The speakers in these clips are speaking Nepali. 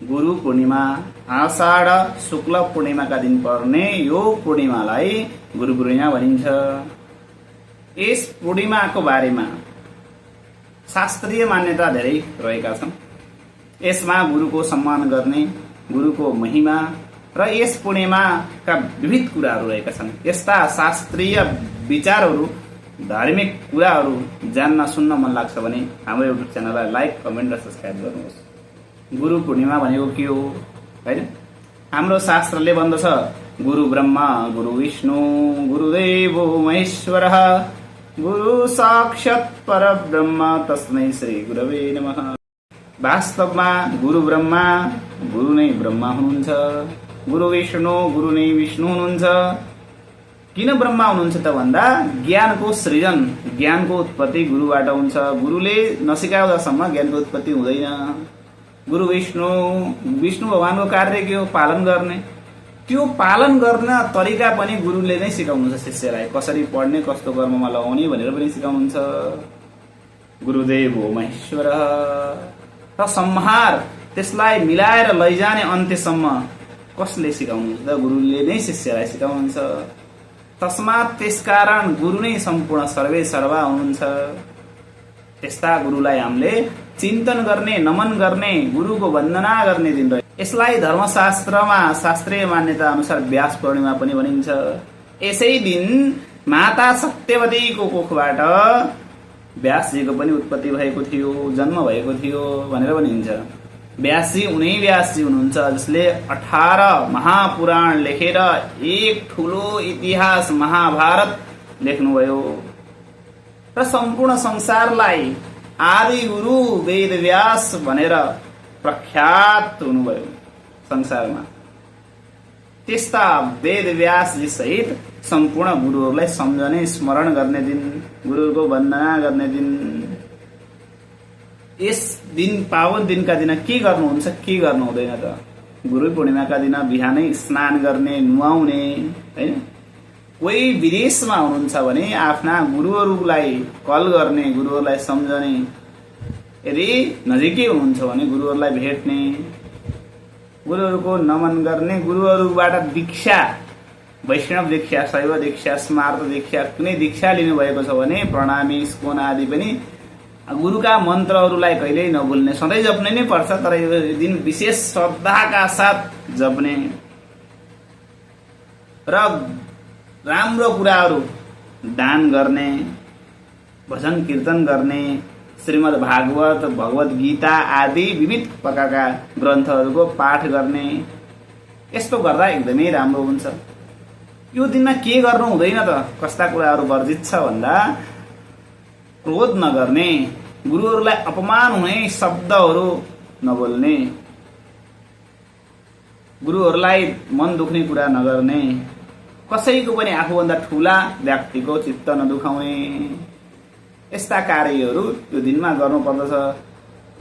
गुरु पूर्णिमा आषाढ शुक्ल पूर्णिमाका दिन पर्ने यो पूर्णिमालाई गुरु पूर्णिमा भनिन्छ। यस पूर्णिमाको बारेमा शास्त्रीय मान्यता धेरै रहेका छन्। यसमा गुरुको सम्मान गर्ने, गुरुको महिमा र यस पूर्णिमाका विविध कुराहरू रहेका छन्। यस्ता शास्त्रीय विचारहरू, धार्मिक कुराहरू जान्न सुन्न मन लाग्छ भने हाम्रो युट्युब च्यानललाई लाइक, कमेन्ट र सब्स्क्राइब गर्नुहोस्। गुरु पूर्णिमा भनेको के हो हैन? हाम्रो शास्त्रले भन्दछ गुरु ब्रह्मा गुरु विष्णु गुरुदेवो महेश्वरः गुरु साक्षात् परब्रह्म तस्मै श्री गुरवे नमः। वास्तवमा गुरु ब्रह्मा गुरु नै ब्रह्मा हुनुहुन्छ, गुरु विष्णु गुरु नै विष्णु हुनुहुन्छ। किन ब्रह्मा हुनुहुन्छ त भन्दा ज्ञानको सृजन, ज्ञानको उत्पत्ति गुरुबाट हुन्छ। गुरुले नसिकाउँदासम्म ज्ञानको उत्पत्ति हुँदैन। गुरु विष्णु भगवानको कार्य के हो? पालन गर्ने। त्यो पालन गर्न तरिका पनि गुरुले नै सिकाउनुहुन्छ शिष्यलाई। कसरी पढ्ने, कस्तो कर्ममा लगाउने भनेर पनि सिकाउनुहुन्छ। गुरुदेव हो महेश्वर र संहार, त्यसलाई मिलाएर लैजाने अन्त्यसम्म कसले सिकाउनुहुन्छ त? गुरुले नै शिष्यलाई सिकाउनुहुन्छ। तस्मात् त्यसकारण गुरु नै सम्पूर्ण सर्वे सर्वा हुनुहुन्छ। त्यस्ता गुरुलाई हामीले चिन्तन गर्ने, नमन गर्ने, गुरुको वन्दना गर्ने दिन रह्यो। यसलाई धर्मशास्त्रमा शास्त्रीय मान्यता अनुसार व्यास पूर्णिमा पनि भनिन्छ। यसै दिन माता सत्यवतीको कोखबाट व्यासजीको पनि उत्पत्ति भएको थियो, जन्म भएको थियो भनेर भनिन्छ। व्यासजी उनै व्यासजी हुनुहुन्छ जसले 18 महापुराण लेखेर एक ठूलो इतिहास महाभारत लेख्नुभयो र सम्पूर्ण संसारलाई आदि गुरु वेद व्यास भनेर प्रख्यात हुनुभयो संसारमा। त्यस्ता वेद व्यासजी सहित सम्पूर्ण गुरुहरूलाई सम्झने, स्मरण गर्ने दिन, गुरुको वन्दना गर्ने दिन। यस दिन, पावन दिनका दिन के गर्नुहुन्छ, के गर्नु हुँदैन त? गुरु पूर्णिमाका दिन बिहानै स्नान गर्ने, नुहाउने हैन। कोही विदेशमा हुनुहुन्छ भने आफ्ना गुरुहरूलाई कल गर्ने, गुरुहरूलाई सम्झने। यदि नजिकै हुनुहुन्छ भने गुरुहरूलाई भेट्ने, गुरुहरूको नमन गर्ने, गुरुहरूबाट दीक्षा, वैष्णव दीक्षा, शैव दीक्षा, स्मार्त दीक्षा, कुनै दीक्षा लिनुभएको छ भने प्रणामी, स्कोन आदि पनि गुरुका मन्त्रहरूलाई कहिल्यै नभुल्ने, सधैँ जप्ने नै पर्छ। तर यो दिन विशेष श्रद्धाका साथ जप्ने र राम्रो कुराहरू दान गर्ने, भजन कीर्तन गर्ने, श्रीमद् भागवत, भगवत गीता आदि विविध प्रकारका ग्रन्थहरूको पाठ गर्ने। यस्तो गर्दा एकदमै राम्रो हुन्छ। यो दिनमा के गर्नु हुँदैन त? कस्ता कुराहरू वर्जित छ भन्दा क्रोध नगर्ने, गुरुहरूलाई अपमान हुने शब्दहरू नबोल्ने, गुरुहरूलाई मन दुख्ने कुरा नगर्ने, कसैको पनि आफूभन्दा ठूला व्यक्तिको चित्त नदुखाउने। यस्ता कार्यहरू यो दिनमा गर्नुपर्दछ।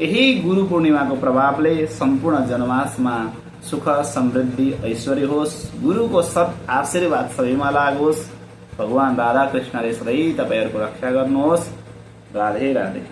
यही गुरु पूर्णिमाको प्रभावले सम्पूर्ण जनमासमा सुख, समृद्धि, ऐश्वर्य होस्। गुरुको सत् आशीर्वाद सबैमा लागोस्। भगवान राधा कृष्णले सधैँ तपाईहरूको रक्षा गर्नुहोस्। राधे राधे।